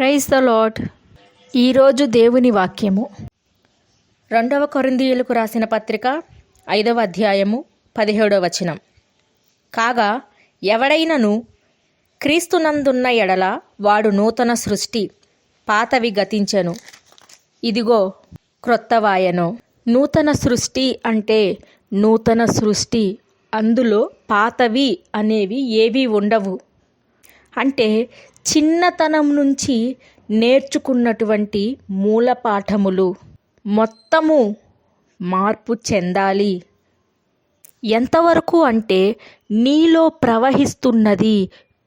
Praise the lord. ఈరోజు దేవుని వాక్యము 2 కొరింథీయులకు రాసిన పత్రిక 5వ అధ్యాయము 17వ వచనం. కాగా ఎవడైనను క్రీస్తునందున్న ఎడల వాడు నూతన సృష్టి, పాతవి గతించెను, ఇదిగో క్రొత్తవాయెను. నూతన సృష్టి అంటే నూతన సృష్టి, అందులో పాతవి అనేవి ఏవి ఉండవు. అంటే చిన్నతనం నుంచి నేర్చుకున్నటువంటి మూల పాఠములు మొత్తము మార్పు చెందాలి. ఎంతవరకు అంటే నీలో ప్రవహిస్తున్నది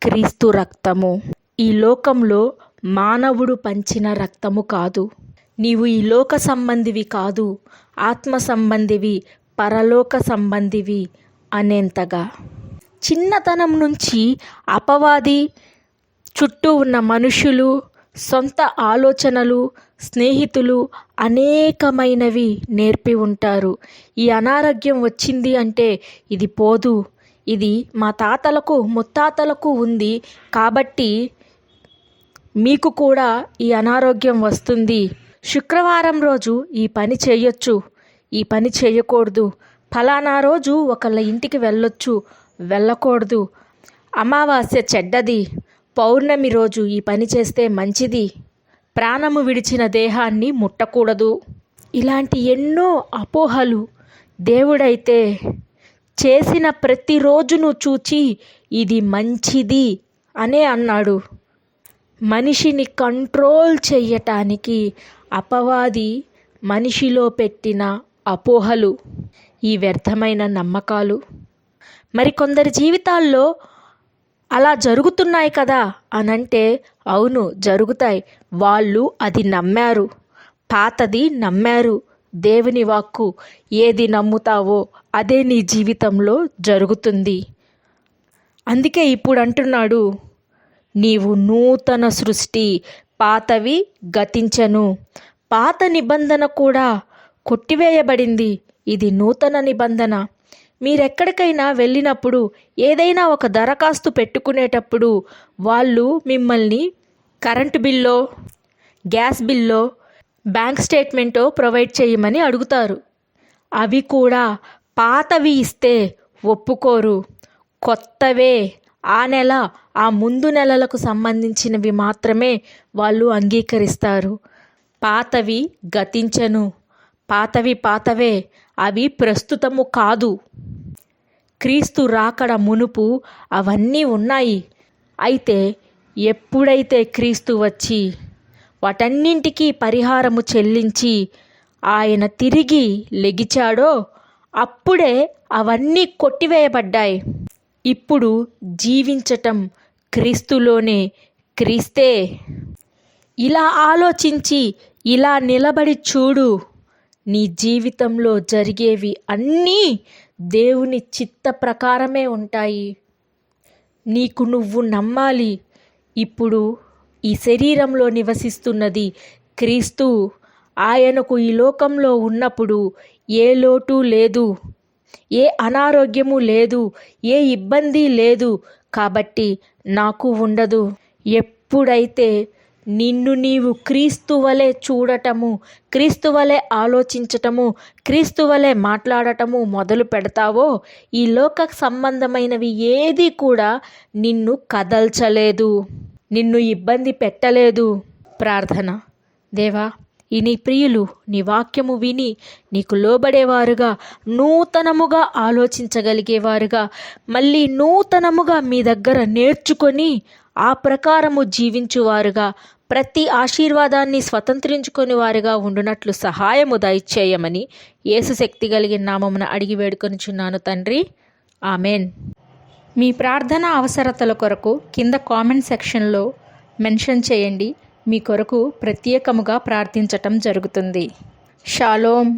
క్రీస్తు రక్తము. ఈ లోకంలో మానవుడు పంచిన రక్తము కాదు. నీవు ఈ లోక సంబంధివి కాదు, ఆత్మ సంబంధివి, పరలోక సంబంధివి అనేంతగా. చిన్నతనం నుంచి అపవాది, చుట్టూ ఉన్న మనుషులు, సొంత ఆలోచనలు, స్నేహితులు అనేకమైనవి నేర్పి ఉంటారు. ఈ అనారోగ్యం వచ్చింది అంటే ఇది పోదు, ఇది మా తాతలకు ముత్తాతలకు ఉంది కాబట్టి మీకు కూడా ఈ అనారోగ్యం వస్తుంది. శుక్రవారం రోజు ఈ పని చేయొచ్చు, ఈ పని చేయకూడదు. ఫలానా రోజు ఒకళ్ళ ఇంటికి వెళ్ళొచ్చు, వెళ్ళకూడదు. అమావాస్య చెడ్డది, పౌర్ణమి రోజు ఈ పని చేస్తే మంచిది, ప్రాణము విడిచిన దేహాన్ని ముట్టకూడదు. ఇలాంటి ఎన్నో అపోహలు దేవుడైతే చేసిన ప్రతిరోజును చూచి ఇది మంచిది అనే అన్నాడు. మనిషిని కంట్రోల్ చెయ్యటానికి అపవాది మనిషిలో పెట్టిన అపోహలు, ఈ వ్యర్థమైన నమ్మకాలు. మరికొందరి జీవితాల్లో అలా జరుగుతున్నాయి కదా అనంటే అవును జరుగుతాయి. వాళ్ళు అది నమ్మారు, పాతది నమ్మారు. దేవుని వాక్కు ఏది నమ్ముతావో అదే నీ జీవితంలో జరుగుతుంది. అందుకే ఇప్పుడు అంటున్నాడు, నీవు నూతన సృష్టి, పాతవి గతించెను. పాత నిబంధన కూడా కొట్టివేయబడింది, ఇది నూతన నిబంధన. మీరెక్కడికైనా వెళ్ళినప్పుడు ఏదైనా ఒక దరఖాస్తు పెట్టుకునేటప్పుడు వాళ్ళు మిమ్మల్ని కరెంటు బిల్లో, గ్యాస్ బిల్లో, బ్యాంక్ స్టేట్మెంటో ప్రొవైడ్ చేయమని అడుగుతారు. అవి కూడా పాతవి ఇస్తే ఒప్పుకోరు. కొత్తవే, ఆ నెల, ఆ ముందు నెలలకు సంబంధించినవి మాత్రమే వాళ్ళు అంగీకరిస్తారు. పాతవి గతించెను. పాతవి పాతవే, అవి ప్రస్తుతము కాదు. క్రీస్తు రాకడ మునుపు అవన్నీ ఉన్నాయి. అయితే ఎప్పుడైతే క్రీస్తు వచ్చి వాటన్నింటికీ పరిహారము చెల్లించి ఆయన తిరిగి లెగిచాడో అప్పుడే అవన్నీ కొట్టివేయబడ్డాయి. ఇప్పుడు జీవించటం క్రీస్తులోనే, క్రీస్తే. ఇలా ఆలోచించి ఇలా నిలబడి చూడు, నీ జీవితంలో జరిగేవి అన్నీ దేవుని చిత్త ప్రకారమే ఉంటాయి. నీకు నువ్వు నమ్మాలి. ఇప్పుడు ఈ శరీరంలో నివసిస్తున్నది క్రీస్తు. ఆయనకు ఈ లోకంలో ఉన్నప్పుడు ఏ లోటు లేదు, ఏ అనారోగ్యము లేదు, ఏ ఇబ్బంది లేదు. కాబట్టి నాకు ఉండదు. ఎప్పుడైతే నిన్ను నీవు క్రీస్తు వలె చూడటము, క్రీస్తు వలె ఆలోచించటము, క్రీస్తు వలె మాట్లాడటము మొదలు పెడతావో ఈ లోక సంబంధమైనవి ఏది కూడా నిన్ను కదల్చలేదు, నిన్ను ఇబ్బంది పెట్టలేదు. ప్రార్థన. దేవా, ఈ నీ ప్రియులు నీ వాక్యము విని నీకు లోబడేవారుగా, నూతనముగా ఆలోచించగలిగేవారుగా, మళ్ళీ నూతనముగా మీ దగ్గర నేర్చుకొని ఆ ప్రకారము జీవించువారుగా, ప్రతి ఆశీర్వాదాన్ని స్వతంత్రించుకొని వారుగా ఉండునట్లు సహాయము దయచేయమని యేసు శక్తి కలిగిన నామమున అడిగి వేడుకొనుచున్నాను తండ్రి. ఆమెన్. మీ ప్రార్థన అవసరతల కొరకు కింద కామెంట్ సెక్షన్లో మెన్షన్ చేయండి. మీ కొరకు ప్రత్యేకముగా ప్రార్థించటం జరుగుతుంది. షాలోమ్.